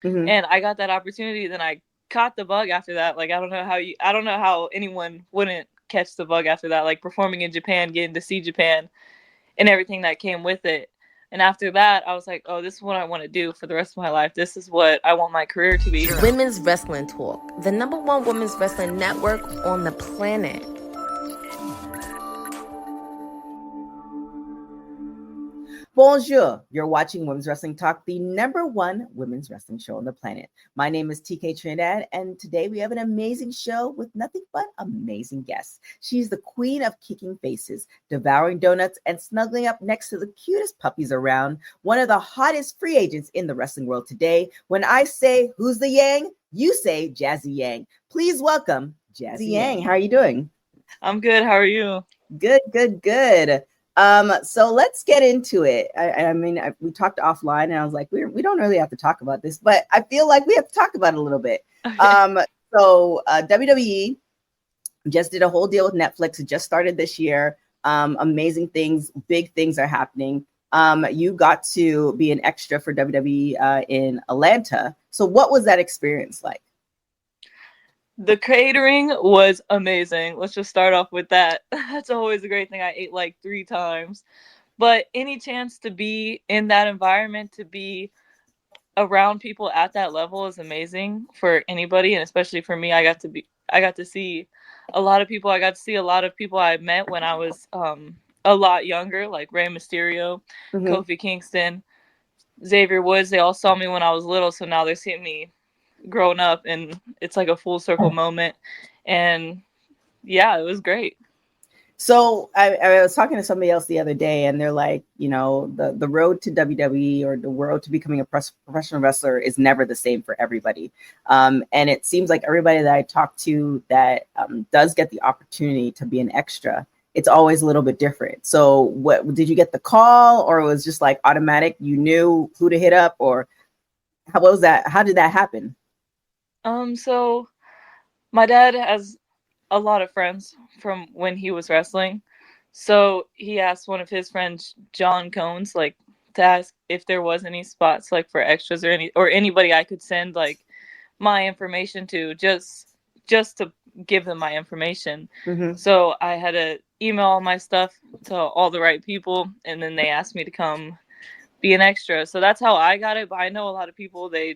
Mm-hmm. and I got that opportunity. Then I caught the bug after that. Like, I don't know how anyone wouldn't catch the bug after that. Like, performing in Japan, getting to see Japan, and everything that came with it. And after that, I was like, oh, this is what I want to do for the rest of my life. This is what I want my career to be. Women's Wrestling Talk, the number one women's wrestling network on the planet. Bonjour. You're watching Women's Wrestling Talk, the number one women's wrestling show on the planet. My name is TK Trinidad, and today we have an amazing show with nothing but amazing guests. She's the queen of kicking faces, devouring donuts, and snuggling up next to the cutest puppies around. One of the hottest free agents in the wrestling world today. When I say who's the Yang, you say Jazzy Yang. Please welcome Jazzy Yang. How are you doing? I'm good. How are you? Good, good, good. So let's get into it. We talked offline, and I was like, we don't really have to talk about this, but I feel like we have to talk about it a little bit. Okay. WWE just did a whole deal with Netflix. It just started this year. Amazing things, big things are happening. You got to be an extra for WWE in Atlanta. So what was that experience like? The catering was amazing. Let's just start off with that. That's always a great thing. I ate like 3 times. But any chance to be in that environment, to be around people at that level is amazing for anybody, and especially for me. I got to see a lot of people. I got to see a lot of people I met when I was a lot younger, like Rey Mysterio, Mm-hmm. Kofi Kingston, Xavier Woods. They all saw me when I was little, so now they're seeing me grown up, and it's like a full circle moment. And yeah, it was great. So I was talking to somebody else the other day, and they're like, the road to WWE or the road to becoming a professional wrestler is never the same for everybody. And it seems like everybody that I talk to that does get the opportunity to be an extra, it's always a little bit different. So what did you get the call, or it was just like automatic? You knew who to hit up, or what was that? How did that happen? So my dad has a lot of friends from when he was wrestling. So he asked one of his friends, John Cones, like to ask if there was any spots like for extras or anybody I could send like my information to, just to give them my information. Mm-hmm. So I had to email all my stuff to all the right people, and then they asked me to come be an extra. So that's how I got it. But I know a lot of people, they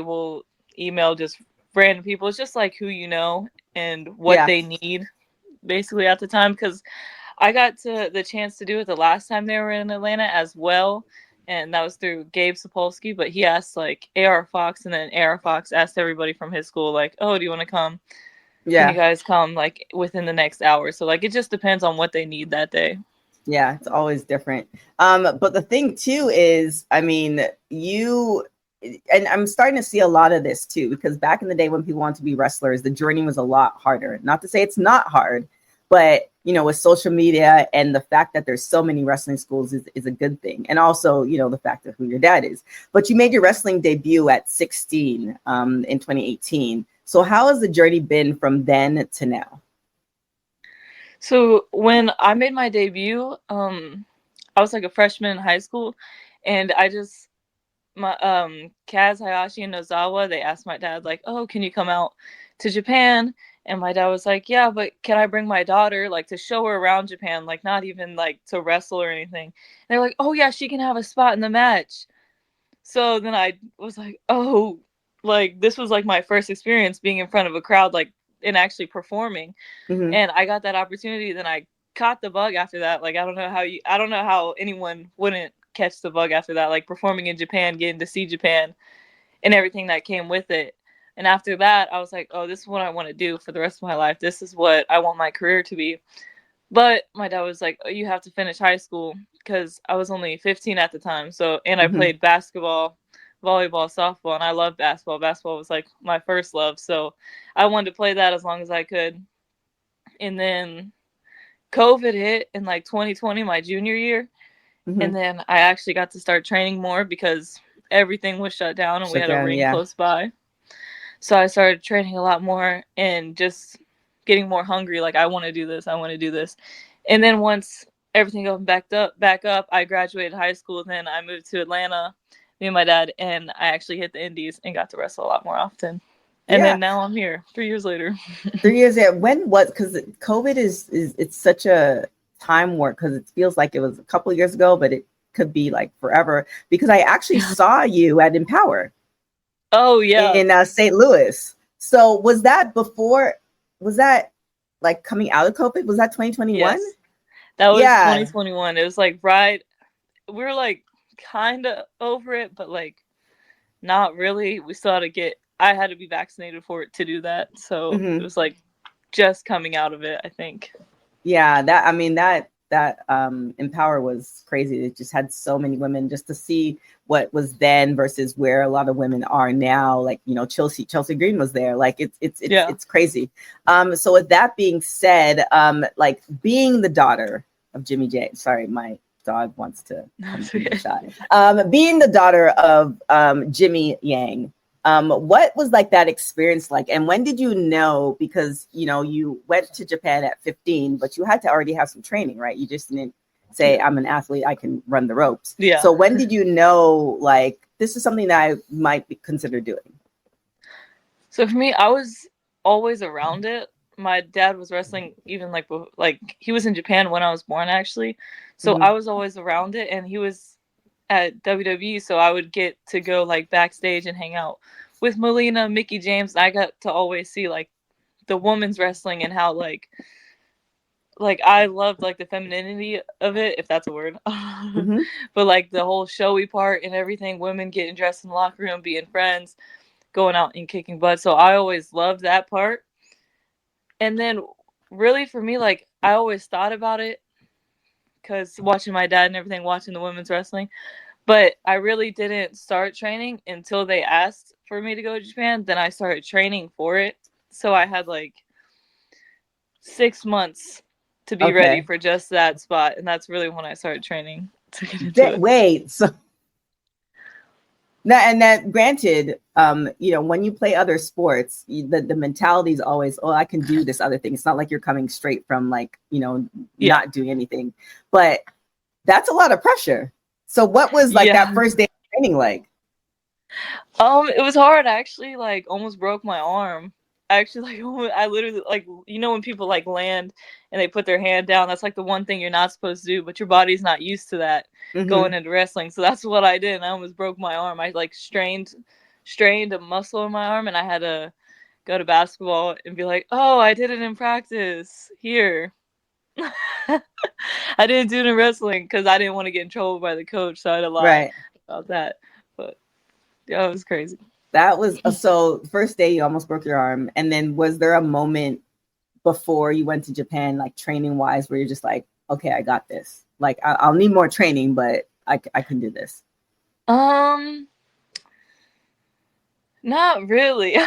will email just random people. It's just like who you know and what Yeah. they need basically at the time, because I got to the chance to do it the last time they were in Atlanta as well, and that was through Gabe Sapolsky. But he asked like AR Fox, and then AR Fox asked everybody from his school like, oh, do you want to come? Can you Yeah. guys come like within the next hour? So like it just depends on what they need that day. Yeah, it's always different. But the thing too is, I mean, and I'm starting to see a lot of this too, because back in the day when people wanted to be wrestlers, the journey was a lot harder. Not to say it's not hard, but with social media and the fact that there's so many wrestling schools is a good thing. And also, the fact of who your dad is. But you made your wrestling debut at 16 in 2018. So how has the journey been from then to now? So when I made my debut, I was like a freshman in high school, and I just my Kaz, Hayashi, and Nozawa, they asked my dad like, "Oh, can you come out to Japan?" And my dad was like, "Yeah, but can I bring my daughter like to show her around Japan, like not even like to wrestle or anything?" And they're like, "Oh yeah, she can have a spot in the match." So then I was like, "Oh, like this was like my first experience being in front of a crowd, like and actually performing." Mm-hmm. And I got that opportunity. Then I caught the bug after that. Like I don't know how anyone wouldn't catch the bug after that. Like performing in Japan, getting to see Japan, and everything that came with it. And after that, I was like, oh, this is what I want to do for the rest of my life. This is what I want my career to be. But my dad was like, oh, you have to finish high school, because I was only 15 at the time. So, and I Mm-hmm. played basketball, volleyball, softball, and I loved basketball. Basketball was like my first love. So I wanted to play that as long as I could. And then COVID hit in like 2020, my junior year. Mm-hmm. And then I actually got to start training more because everything was shut down and we Shut had a down. ring Yeah. close by. So I started training a lot more and just getting more hungry. Like, I want to do this. I want to do this. And then once everything opened back up, I graduated high school. Then I moved to Atlanta. me and my dad, and I actually hit the indies and got to wrestle a lot more often. And Yeah. then now I'm here 3 years later. 3 years there. When was, because COVID is it's such a time warp, because it feels like it was a couple of years ago, but it could be like forever, because I actually saw you at Empower. Oh yeah. In St. Louis. So was that before, was that like coming out of COVID? Was that 2021? Yes. That was 2021. It was like we were like kind of over it, but like not really. We still had to I had to be vaccinated for it to do that. So it was like just coming out of it, I think. Yeah, that Empower was crazy. It just had so many women, just to see what was then versus where a lot of women are now. Like, you know, Chelsea Green was there. Like it's crazy. So with that being said, like being the daughter of Jimmy J. Sorry, my dog wants to come to the shot. Being the daughter of Jimmy Yang. What was like that experience like, and when did you know? Because you know you went to Japan at 15, but you had to already have some training, right? You just didn't say, I'm an athlete, I can run the ropes. Yeah. So when did you know, like, this is something that I might consider doing? So for me, I was always around it. My dad was wrestling even like he was in Japan when I was born, actually. So I was always around it, and he was at WWE, so I would get to go like backstage and hang out with Melina, Mickie James, and I got to always see like the women's wrestling and how like I loved like the femininity of it, if that's a word. But like the whole showy part and everything, women getting dressed in the locker room, being friends, going out and kicking butt. So I always loved that part. And then really for me, like I always thought about it because watching my dad and everything, watching the women's wrestling. But I really didn't start training until they asked for me to go to Japan. Then I started training for it. So I had like 6 months to be ready for just that spot. And that's really when I started training to get into it. Wait, so now, and that granted, you know, when you play other sports, the mentality is always, oh, I can do this other thing. It's not like you're coming straight from like, you know, not doing anything. But that's a lot of pressure. So what was like that first day of training like? It was hard. I actually like almost broke my arm. I literally like, you know, when people like land and they put their hand down, that's like the one thing you're not supposed to do, but your body's not used to that going into wrestling. So that's what I did. And I almost broke my arm. I like strained a muscle in my arm, and I had to go to basketball and be like, oh, I did it in practice here. I didn't do it in wrestling because I didn't want to get in trouble by the coach, so I had to lie about that. But yeah, it was crazy. That was so first day you almost broke your arm, and then was there a moment before you went to Japan, like training wise, where you're just like, okay, I got this. Like I'll need more training, but I can do this. Not really.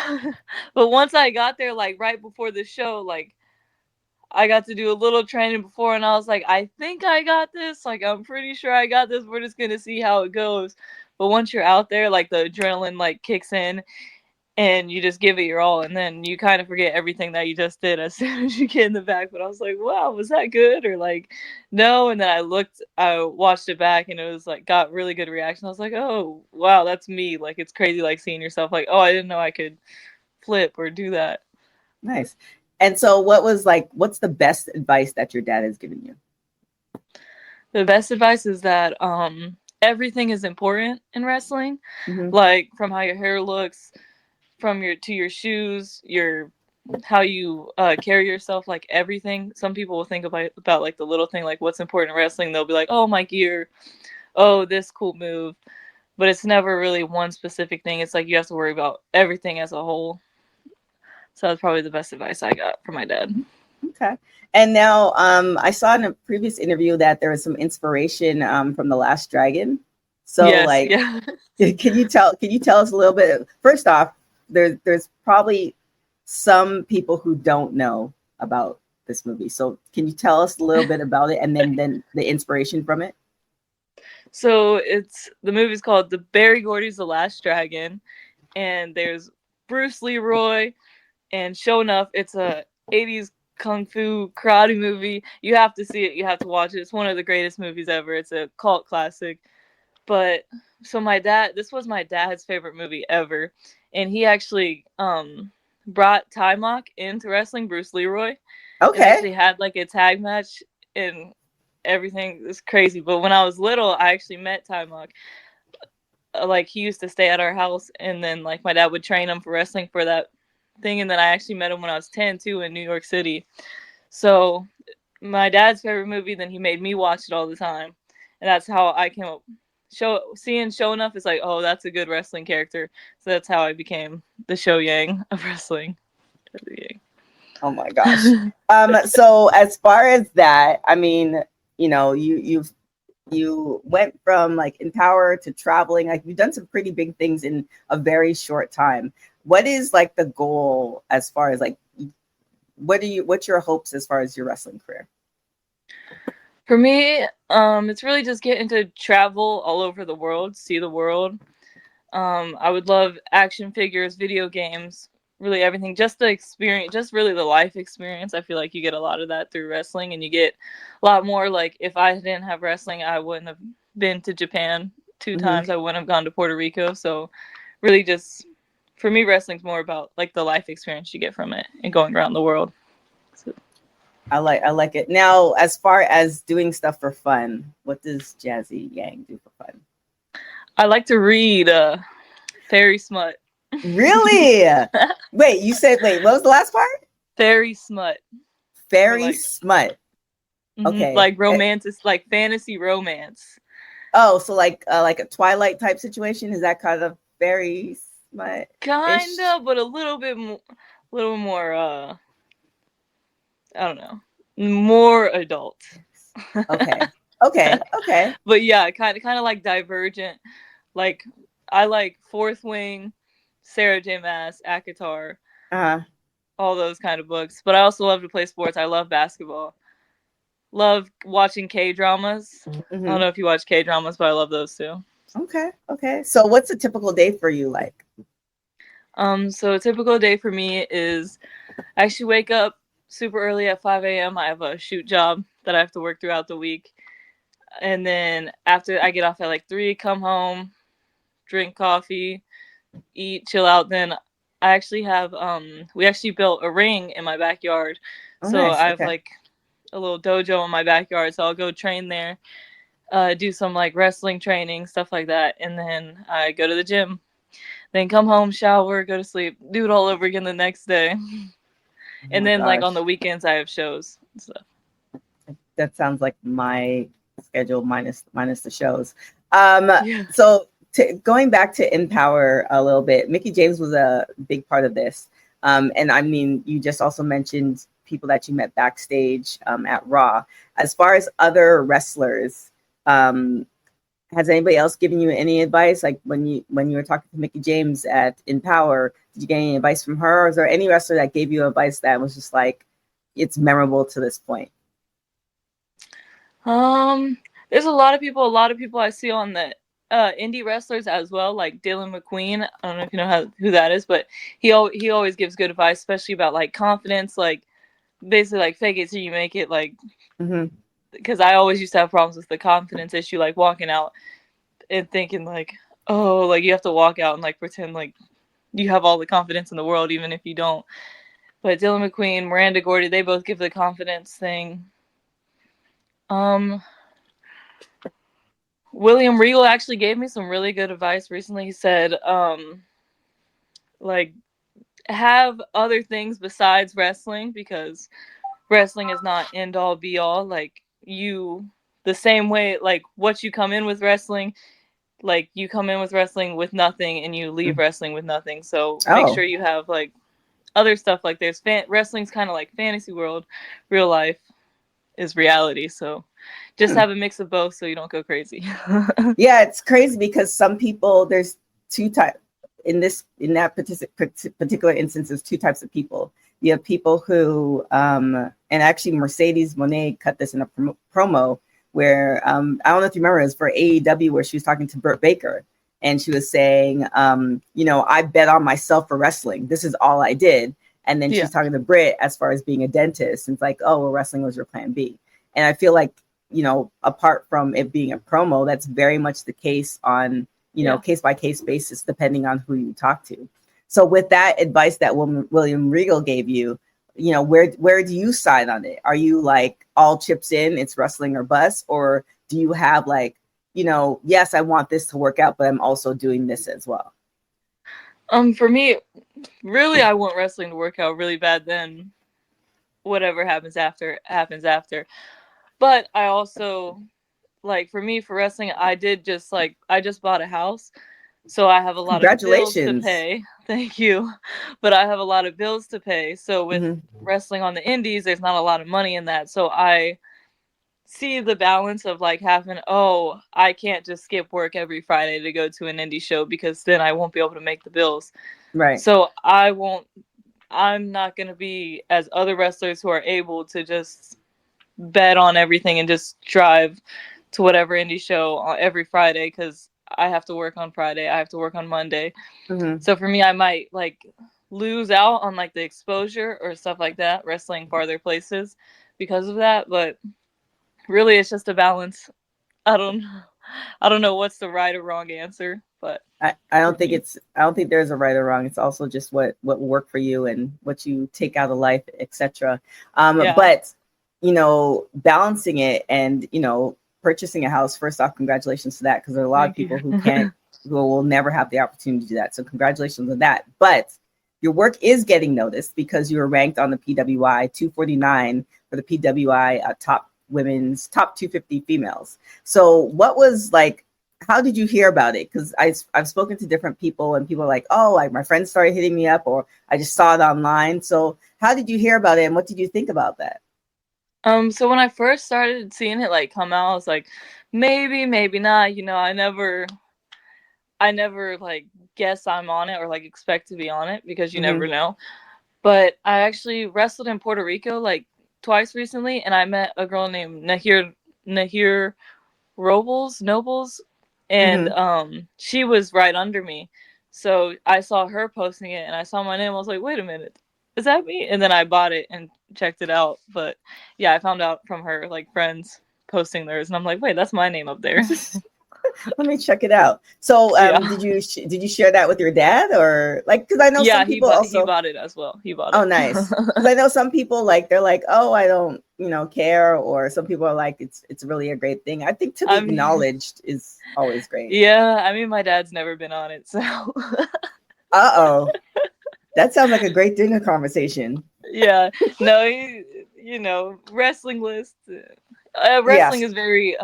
But once I got there, like right before the show, like I got to do a little training before, and I was like, I think I got this. Like I'm pretty sure I got this. We're just gonna see how it goes. But once you're out there, like the adrenaline like kicks in, and you just give it your all, and then you kind of forget everything that you just did as soon as you get in the back. But I was like, wow, was that good? Or like, no. And then I watched it back, and it was like, got really good reaction. I was like, oh, wow, that's me. Like, it's crazy, like seeing yourself like, oh, I didn't know I could flip or do that. Nice. And so what's the best advice that your dad has given you? The best advice is that everything is important in wrestling. Like from how your hair looks, from your shoes, how you carry yourself, like everything. Some people will think about like the little thing, like what's important in wrestling. They'll be like, oh, my gear, oh, this cool move, but it's never really one specific thing. It's like you have to worry about everything as a whole. So that's probably the best advice I got from my dad. Okay. And now I saw in a previous interview that there was some inspiration from The Last Dragon. So can you tell us a little bit? First off, there's probably some people who don't know about this movie. So can you tell us a little bit about it, and then the inspiration from it? So the movie's called Berry Gordy's The Last Dragon, and there's Bruce Leroy, and sure enough, it's a 80s kung fu karate movie. You have to see it. You have to watch it. It's one of the greatest movies ever. It's a cult classic. But so this was my dad's favorite movie ever, and he actually brought Ty Mock into wrestling, Bruce Leroy, and Okay. actually had like a tag match and everything. It was crazy. But when I was little, I actually met Ty Mock. Like he used to stay at our house, and then like my dad would train him for wrestling for that thing, and then I actually met him when I was 10 too in New York City. So my dad's favorite movie, then he made me watch it all the time, and that's how I came up. Seeing Show Enough is like, oh, that's a good wrestling character. So that's how I became the Show Yang of wrestling. Oh my gosh. So as far as that, I mean, you know, you went from like Empower to traveling. Like you've done some pretty big things in a very short time. What is like the goal as far as like what's your hopes as far as your wrestling career? For me, it's really just getting to travel all over the world, see the world. I would love action figures, video games, really everything. Just the experience, just really the life experience. I feel like you get a lot of that through wrestling, and you get a lot more. Like if I didn't have wrestling, I wouldn't have been to Japan 2 times. I wouldn't have gone to Puerto Rico. So really just, for me, wrestling's more about like the life experience you get from it and going around the world. So. I like it. Now, as far as doing stuff for fun, what does Jazzy Yang do for fun? I like to read fairy smut. Really? Wait, what was the last part? Fairy smut. Fairy smut. Okay. Like romantic, like fantasy romance. Oh, so like a Twilight type situation? Is that kind of fairy smut? Kind of, but a little more I don't know, more adult. Okay. But yeah, kind of like Divergent. Like I like Fourth Wing, Sarah J. Maas, Akatar, all those kind of books. But I also love to play sports. I love basketball. Love watching K-dramas. I don't know if you watch K-dramas, but I love those too. Okay. So what's a typical day for you like? So a typical day for me is I actually wake up super early at 5 a.m. I have a shoot job that I have to work throughout the week. And then after I get off at like 3, come home, drink coffee, eat, chill out. Then I actually have, we actually built a ring in my backyard. So nice. I have like a little dojo in my backyard. So I'll go train there, do some like wrestling training, stuff like that. And then I go to the gym, then come home, shower, go to sleep, do it all over again the next day. And then like on the weekends, I have shows and stuff. That sounds like my schedule minus the shows. So going back to Empower a little bit, Mickie James was a big part of this. And I mean, you just also mentioned people that you met backstage at Raw. As far as other wrestlers, has anybody else given you any advice? Like when you were talking to Mickie James at Empower, did you get any advice from her? Or is there any wrestler that gave you advice that was just like, it's memorable to this point? There's a lot of people I see on the indie wrestlers as well, like Dylan McQueen. I don't know if you know who that is, but he always gives good advice, especially about like confidence, like basically like fake it till you make it, like because I always used to have problems with the confidence issue, like walking out and thinking like, oh, like you have to walk out and like pretend like you have all the confidence in the world, even if you don't. But Dylan McQueen, Miranda Gordy, they both give the confidence thing. William Regal actually gave me some really good advice recently. He said, like, have other things besides wrestling, because wrestling is not end all be all. Like, the same way, like, what you come in with wrestling, like, you come in with wrestling with nothing and you leave wrestling with nothing. So make sure you have, like, other stuff. Like, there's wrestling's kind of like fantasy world, real life is reality. So just have a mix of both so you don't go crazy. Yeah, it's crazy because some people, there's two types in that particular instance. There's two types of people. You have people who, and actually Mercedes Moné cut this in a promo where I don't know if you remember, it was for AEW where she was talking to Britt Baker and she was saying, I bet on myself for wrestling. This is all I did. And then she's talking to Britt as far as being a dentist. And it's like, oh, well, wrestling was your plan B. And I feel like apart from it being a promo, that's very much the case on, case by case basis, depending on who you talk to. So with that advice that William Regal gave you, where do you side on it? Are you like all chips in, it's wrestling or bust? Or do you have like, yes, I want this to work out, but I'm also doing this as well? For me, really, I want wrestling to work out really bad. Then whatever happens after happens after. But I also, like, for me, for wrestling, I just bought a house. So I have a lot of bills to pay. Thank you. But I have a lot of bills to pay. So with wrestling on the indies, there's not a lot of money in that. So I see the balance of like having, I can't just skip work every Friday to go to an indie show because then I won't be able to make the bills. Right. So I'm not going to be as other wrestlers who are able to just bet on everything and just drive to whatever indie show on every Friday because I have to work on Friday. I have to work on Monday. So for me, I might like lose out on like the exposure or stuff like that, wrestling farther places because of that. But really, it's just a balance. I don't know what's the right or wrong answer, but I don't think there's a right or wrong. It's also just what will work for you and what you take out of life, etc. But balancing it and purchasing a house, first off, congratulations to that, because there are a lot of people who will never have the opportunity to do that. So congratulations on that. But your work is getting noticed because you were ranked on the PWI 249 for the PWI top 250 females. So what was like, how did you hear about it? Because I've spoken to different people and people are like, my friends started hitting me up or I just saw it online. So how did you hear about it and what did you think about that? So when I first started seeing it like come out, I was like, maybe not. I never like guess I'm on it or like expect to be on it because you never know. But I actually wrestled in Puerto Rico like twice recently, and I met a girl named Nahir Nobles, and she was right under me. So I saw her posting it, and I saw my name. I was like, wait a minute, is that me? And then I bought it and checked it out. But yeah, I found out from her like friends posting theirs, and I'm like, wait, that's my name up there. Let me check it out. So did you share that with your dad or like, because I know some people he bought it as well. He bought it. Oh, nice. Because I know some people like, they're like, I don't care, or some people are like, it's really a great thing. I think to be acknowledged is always great. Yeah, I mean, my dad's never been on it, so that sounds like a great dinner conversation. Yeah, no, wrestling list. Wrestling is very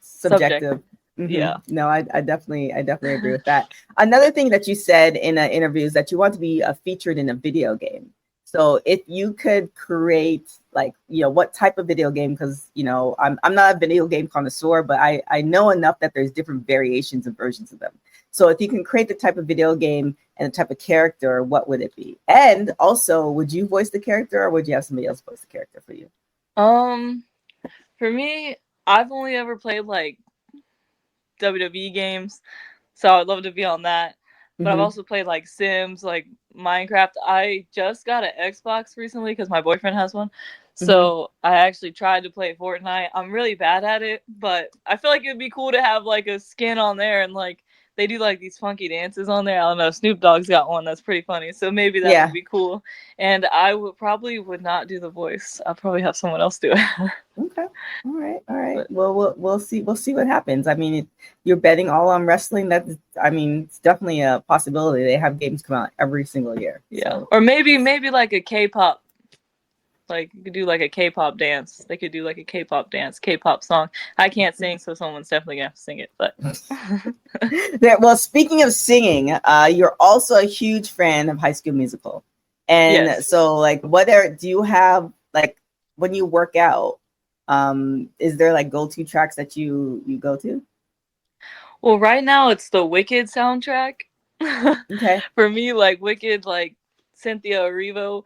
subjective. Yeah. No, I definitely agree with that. Another thing that you said in an interview is that you want to be featured in a video game. So if you could create like, what type of video game, because, I'm not a video game connoisseur, but I know enough that there's different variations and versions of them. So if you can create the type of video game and the type of character, what would it be? And also, would you voice the character or would you have somebody else voice the character for you? For me, I've only ever played like WWE games, so I'd love to be on that. But I've also played like Sims, like Minecraft. I just got an Xbox recently because my boyfriend has one. So I actually tried to play Fortnite. I'm really bad at it, but I feel like it'd be cool to have like a skin on there and like they do like these funky dances on there. I don't know. Snoop Dogg's got one that's pretty funny. So maybe that would be cool. And I would not do the voice. I'll probably have someone else do it. Okay. All right. But, well, we'll see. We'll see what happens. I mean, you're betting all on wrestling. It's definitely a possibility. They have games come out every single year. Yeah. So. Or maybe like a K-pop. Like you could do like a K-pop dance. They could do like a K-pop dance, K-pop song. I can't sing, so someone's definitely gonna have to sing it. But well, speaking of singing, you're also a huge fan of High School Musical, and so like, do you have like when you work out? Is there like go-to tracks that you go to? Well, right now it's the Wicked soundtrack. Okay. For me, like Wicked, like Cynthia Erivo.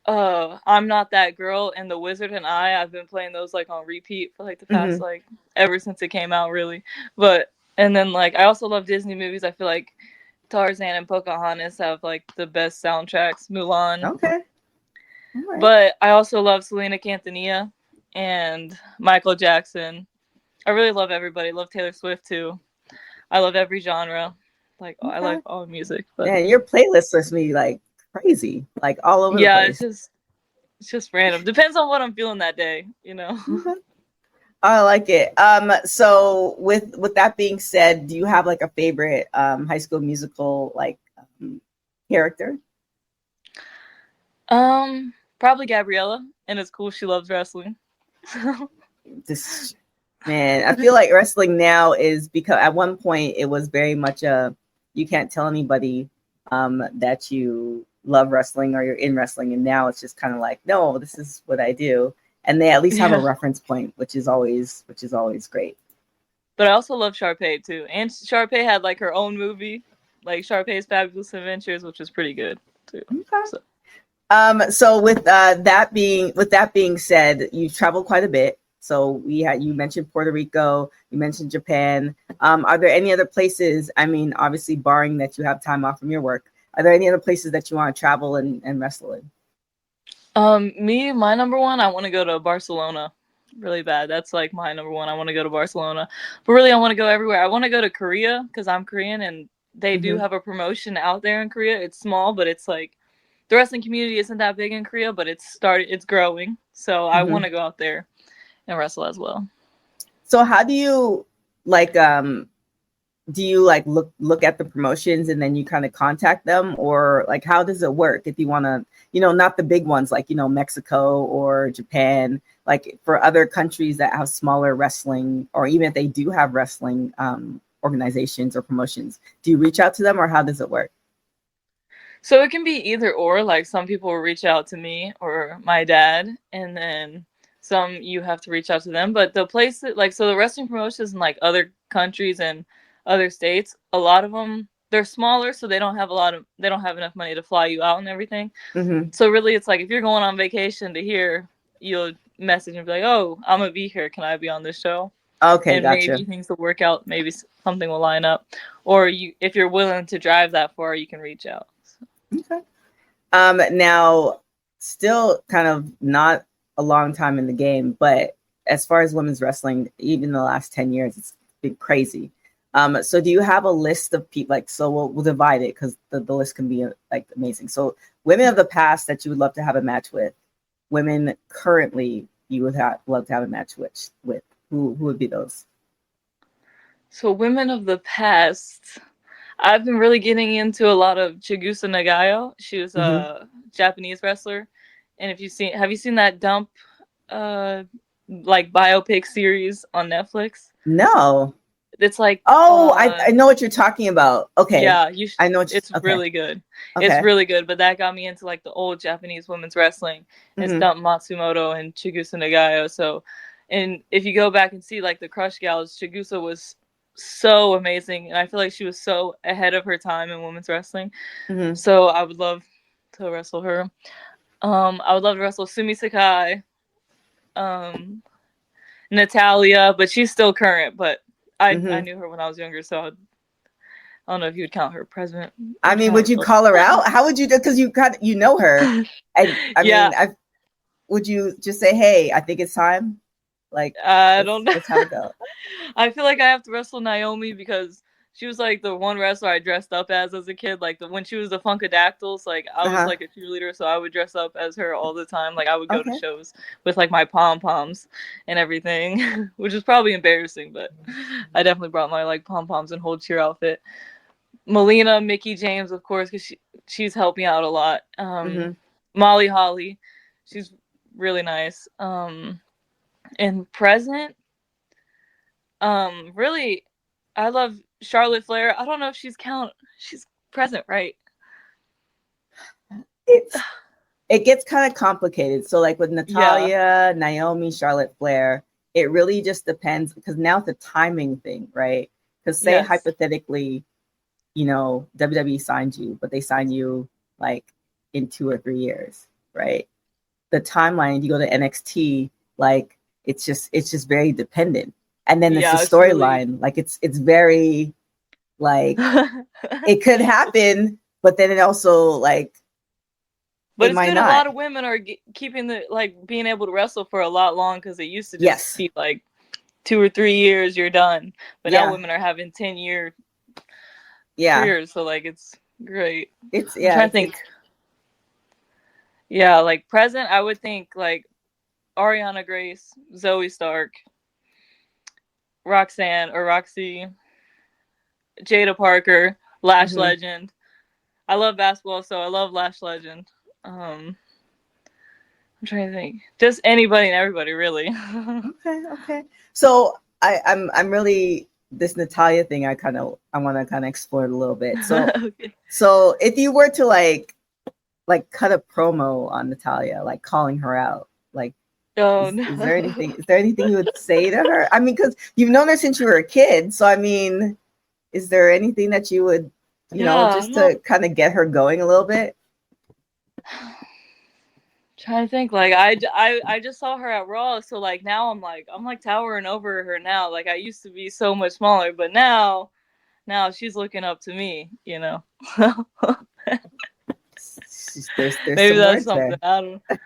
I'm Not That Girl and The Wizard and I've been playing those like on repeat for like the past like ever since it came out, really. And then like I also love Disney movies. I feel like Tarzan and Pocahontas have like the best soundtracks. Mulan. Okay. All right. But I also love Selena Quintanilla. and Michael Jackson. I really love everybody. Love Taylor Swift too. I love every genre. Like I Okay. like all music. But Man, your playlist lists me like crazy, like all over the yeah, place. it's just random. Depends on what I'm feeling that day, you know. Okay. I like it. So with that being said, do you have like a favorite High School Musical like character? Probably Gabriella, and it's cool she loves wrestling. This man, I feel like wrestling now is, because at one point it was very much a, you can't tell anybody that you love wrestling or you're in wrestling, and now it's just kind of like, no, this is what I do, and they at least have a Yeah. reference point, which is always great. But I also love Sharpay too, and Sharpay had like her own movie, like Sharpay's Fabulous Adventures, which was pretty good too. Okay. So. So with that being said, you've traveled quite a bit. So you mentioned Puerto Rico, you mentioned Japan. Are there any other places? I mean, obviously, barring that you have time off from your work, are there any other places that you want to travel and wrestle in? My number one, I want to go to Barcelona really bad. That's like my number one. I want to go to Barcelona, but really I want to go everywhere. I want to go to Korea because I'm Korean and they do have a promotion out there in Korea. It's small, but it's like the wrestling community isn't that big in Korea, but it's growing. So I want to go out there and wrestle as well. So how do you like do you like look at the promotions and then you kind of contact them, or like how does it work if you want to, not the big ones like, Mexico or Japan, like for other countries that have smaller wrestling, or even if they do have wrestling organizations or promotions, do you reach out to them, or how does it work? So it can be either or, like some people will reach out to me or my dad, and then some you have to reach out to them. But the place that so the wrestling promotions in like other countries and other states, a lot of them, they're smaller, so they don't have enough money to fly you out and everything. So really it's like if you're going on vacation to here, you'll message and be like, oh, I'm gonna be here, can I be on this show? Okay, And gotcha. maybe things will work out, maybe something will line up, or if you're willing to drive that far, you can reach out. Okay. Now, still kind of not a long time in the game, but as far as women's wrestling, even the last 10 years, it's been crazy. So do you have a list of people, like, so we'll divide it because the list can be like amazing. So women of the past that you would love to have a match with, women currently you would love to have a match with, who would be those? So women of the past, I've been really getting into a lot of Chigusa Nagayo. She was a Japanese wrestler, and have you seen that Dump, like biopic series on Netflix? No. It's like I know what you're talking about. Okay. Yeah, I know it's really good. Okay. It's really good, but that got me into like the old Japanese women's wrestling. It's Dump Matsumoto and Chigusa Nagayo. So, and if you go back and see like the Crush Gals, Chigusa was so amazing, and I feel like she was so ahead of her time in women's wrestling. So I would love to wrestle her. I would love to wrestle Sumi Sakai, Natalya, but she's still current. But I knew her when I was younger, so I don't know if you would count her president. I mean, would you call her out? How would you do? Because you know her, and I mean, would you just say, "Hey, I think it's time"? Like, I don't know. Let's have it go. I feel like I have to wrestle Naomi because she was like the one wrestler I dressed up as a kid. Like when she was the Funkadactyls, like I was like a cheerleader, so I would dress up as her all the time. Like I would go to shows with like my pom poms and everything, which is probably embarrassing, but I definitely brought my like pom poms and whole cheer outfit. Melina, Mickey James, of course, because she's helped me out a lot. Molly Holly, she's really nice. And present, really, I love Charlotte Flair. I don't know if she's present, right? It gets kind of complicated. So like with Natalya, Naomi, Charlotte Flair, it really just depends, because now it's a timing thing, right? Because say hypothetically, WWE signed you, but they signed you like in 2 or 3 years, right? The timeline, you go to NXT, like it's just very dependent. And then it's the storyline, really, like it's very like it could happen, but then it also like But it it's might good. not. A lot of women are keeping the like being able to wrestle for a lot long because it used to just be like 2 or 3 years you're done. But now women are having 10-year careers, so like it's great. I'm trying to think. Yeah, like present, I would think like Ariana Grace, Zoe Stark, Roxanne or Roxy, Jada Parker, Lash Legend. I love basketball, so I love Lash Legend. I'm trying to think. Just anybody and everybody, really. Okay. So I'm really this Natalya thing. I want to kind of explore it a little bit. So Okay. So if you were to like cut a promo on Natalya, like calling her out, like is there anything you would say to her? I mean, because you've known her since you were a kid, so I mean, is there anything that you would, just to kind of get her going a little bit? Trying to think, like I just saw her at Raw, so like now I'm like towering over her now. Like I used to be so much smaller, but now she's looking up to me, There's maybe some that's words something. there. I don't know.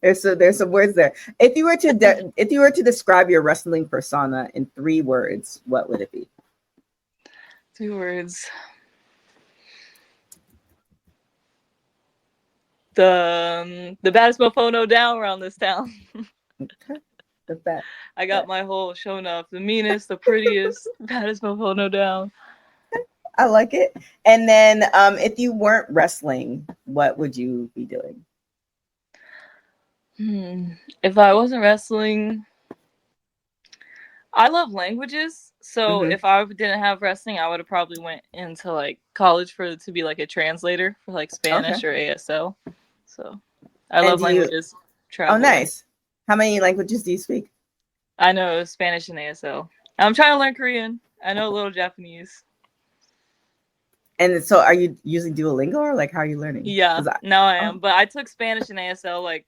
There's some words there. If you were to describe your wrestling persona in 3 words, what would it be? 2 words. The baddest mofo down around this town. Okay. The best. I got my whole show enough. The meanest, the prettiest, baddest mofo down. I like it. And then if you weren't wrestling, what would you be doing? If I wasn't wrestling, I love languages. So if I didn't have wrestling, I would have probably went into like college to be like a translator for like Spanish or ASL. So I love languages. Travel. Oh, nice. How many languages do you speak? I know Spanish and ASL. I'm trying to learn Korean. I know a little Japanese. And so are you using Duolingo or like how are you learning? Yeah, now I am. But I took Spanish and ASL. Like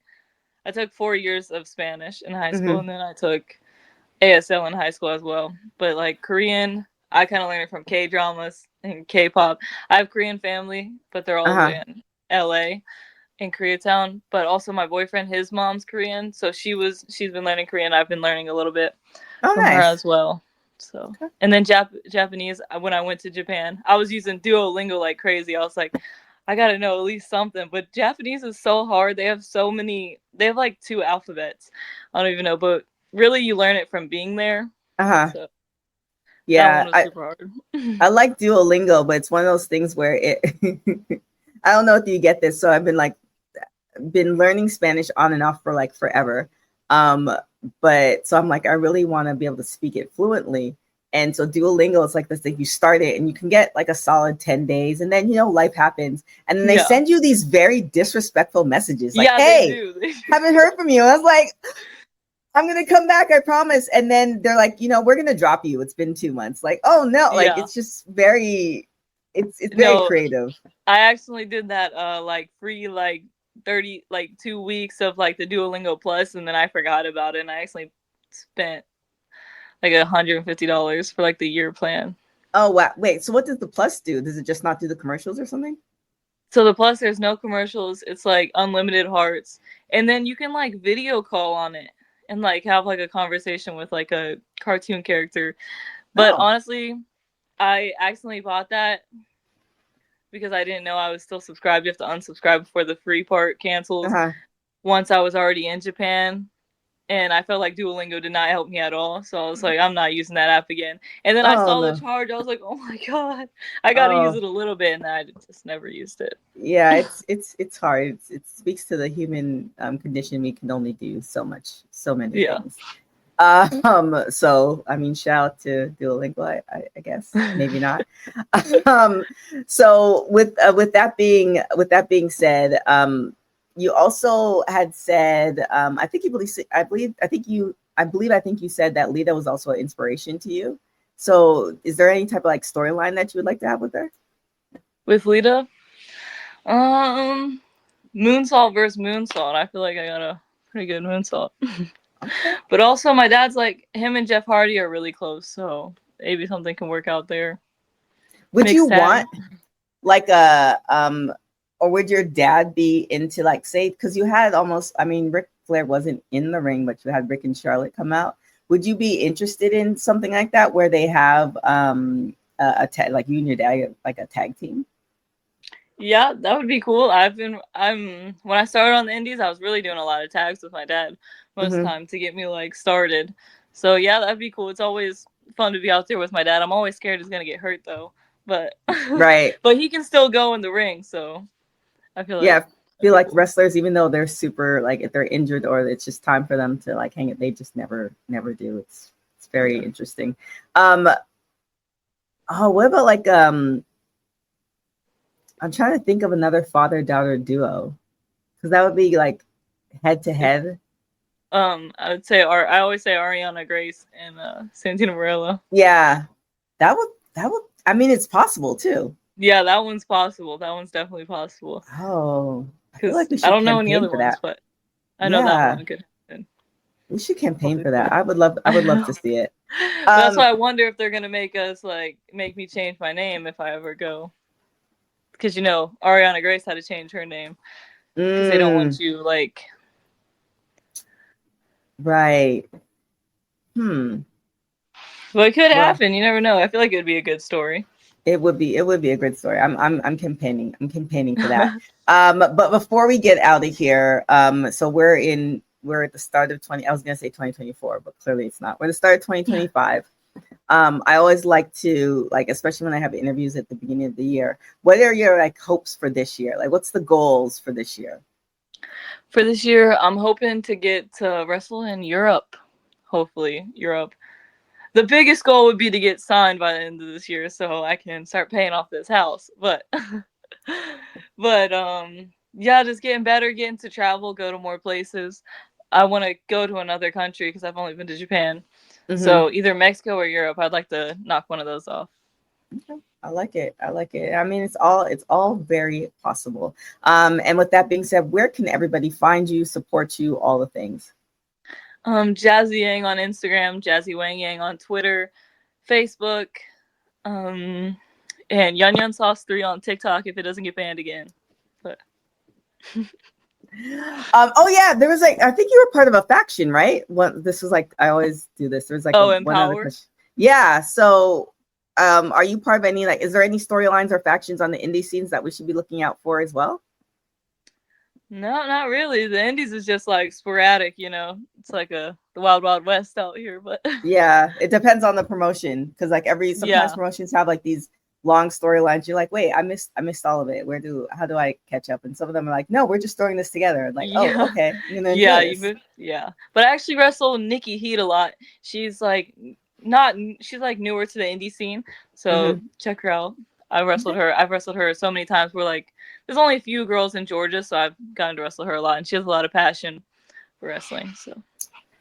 I took 4 years of Spanish in high school and then I took ASL in high school as well. But like Korean, I kind of learned it from K-dramas and K-pop. I have Korean family, but they're all in LA in Koreatown. But also my boyfriend, his mom's Korean. So she's been learning Korean. I've been learning a little bit from her as well. So, and then Japanese, when I went to Japan, I was using Duolingo like crazy. I was like, I gotta know at least something. But Japanese is so hard. They have like 2 alphabets. I don't even know, but really you learn it from being there. So, yeah, that one was super hard. I like Duolingo, but it's one of those things where I don't know if you get this. So I've been learning Spanish on and off for like forever. But so I'm like, I really want to be able to speak it fluently. And so Duolingo is like this thing, you start it and you can get like a solid 10 days and then, life happens. And then they send you these very disrespectful messages like, hey, haven't heard from you. And I was like, I'm going to come back, I promise. And then they're like, we're going to drop you. It's been 2 months. Like, oh no, like it's just very, it's very creative. I actually did that like free like 2 weeks of like the Duolingo Plus, and then I forgot about it and I actually spent like $150 for like the year plan. Oh wow. Wait, so what does the Plus do? Does it just not do the commercials or something? So the Plus, there's no commercials. It's like unlimited hearts. And then you can like video call on it and like have like a conversation with like a cartoon character. But honestly, I accidentally bought that because I didn't know I was still subscribed. You have to unsubscribe before the free part cancels. Once I was already in Japan, and I felt like Duolingo did not help me at all. So I was like, I'm not using that app again. And then I saw the charge. I was like, oh my God, I got to use it a little bit. And I just never used it. Yeah, it's hard. It speaks to the human condition. We can only do so many things. So I mean, shout out to Duolingo, I guess, maybe not. So with that being said, you also had said, I think you said that Lita was also an inspiration to you. So is there any type of like storyline that you would like to have with her? With Lita? Moonsault versus Moonsault. I feel like I got a pretty good moonsault. But also my dad's like, him and Jeff Hardy are really close, so maybe something can work out there. Would you want like a or would your dad be into like, say, because you had almost, I mean, Ric Flair wasn't in the ring, but you had Rick and Charlotte come out. Would you be interested in something like that where they have a tag, like you and your dad, like a tag team? Yeah, that would be cool. I'm when I started on the indies, I was really doing a lot of tags with my dad most of the time to get me like started. So yeah, that'd be cool. It's always fun to be out there with my dad. I'm always scared he's gonna get hurt though, but Right. but he can still go in the ring. So I feel Yeah, like I feel like wrestlers, even though they're super, like if they're injured or it's just time for them to like hang it, they just never do. It's very interesting. Oh, what about like I'm trying to think of another father daughter duo because that would be like head to head. I would say I always say Ariana Grace and Santino Marella. Yeah, that would. I mean, it's possible too. Yeah, that one's possible. That one's definitely possible. Oh, I feel Because like we I should don't know any campaign other for ones, that. but I know that Yeah, one could happen. we should campaign for that. I would love to see it. That's why I wonder if they're gonna make me change my name if I ever go. Because Ariana Grace had to change her name because they don't want you like. Right. But it could Well, happen. You never know. I feel like it would be a good story. it would be a good story. I'm campaigning. I'm campaigning for that. But before we get out of here, so we're at the start of 20. I was gonna say 2024, but clearly it's not. We're at the start of 2025. I always like to especially when I have interviews at the beginning of the year. What are your like hopes for this year? Like, what's the goals for this year? For this year, I'm hoping to get to wrestle in Europe. Hopefully, Europe. The biggest goal would be to get signed by the end of this year so I can start paying off this house. But yeah, just getting better, getting to travel, go to more places. I want to go to another country because I've only been to Japan. So either Mexico or Europe. I'd like to knock one of those off. Okay. I like it. I mean, it's all very possible. And with that being said, where can everybody find you, support you, all the things? Jazzy Yang on Instagram, Jazzy Wang Yang on Twitter, Facebook, and Yun Yun Sauce 3 on TikTok if it doesn't get banned again. But oh yeah, there was I think you were part of a faction, right? This was I always do this. There was one other question. Yeah. So are you part of any is there any storylines or factions on the indie scenes that we should be looking out for as well? No, not really. The indies is just sporadic, It's like the Wild Wild West out here, but yeah, it depends on the promotion because sometimes promotions have these long storylines. You're like, wait, I missed all of it. How do I catch up? And some of them are like, no, we're just throwing this together. Oh, okay. Yeah. But I actually wrestle Nikki Heat a lot. She's she's newer to the indie scene, so check her out. I've wrestled her so many times. We're there's only a few girls in Georgia, so I've gotten to wrestle her a lot, and she has a lot of passion for wrestling. So.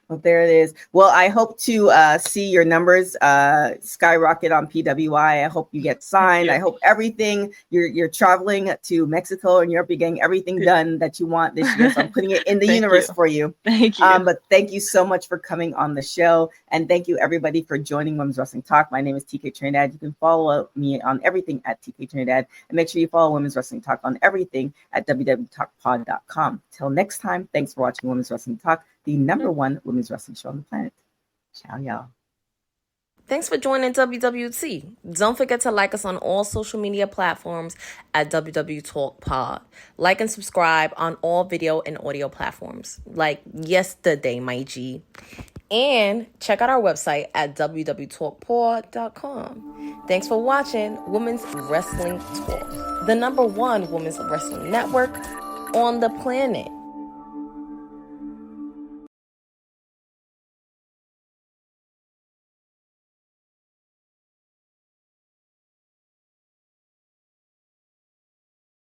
Well, there it is. Well, I hope to see your numbers skyrocket on PWI. I hope you get signed. I hope everything you're traveling to Mexico and Europe, you're getting everything done that you want this year. So I'm putting it in the universe for you. Thank you. But thank you so much for coming on the show, and thank you everybody for joining Women's Wrestling Talk. My name is TK Trinidad. You can follow me on everything at TK Trinidad, and make sure you follow Women's Wrestling Talk on everything at www.talkpod.com. Till next time, thanks for watching Women's Wrestling Talk, the #1 women's wrestling show on the planet. Ciao, y'all. Thanks for joining WWT. Don't forget to like us on all social media platforms at WW Talk Pod. Like and subscribe on all video and audio platforms like yesterday, my G. And check out our website at www.talkpod.com. Thanks for watching Women's Wrestling Talk, the #1 women's wrestling network on the planet.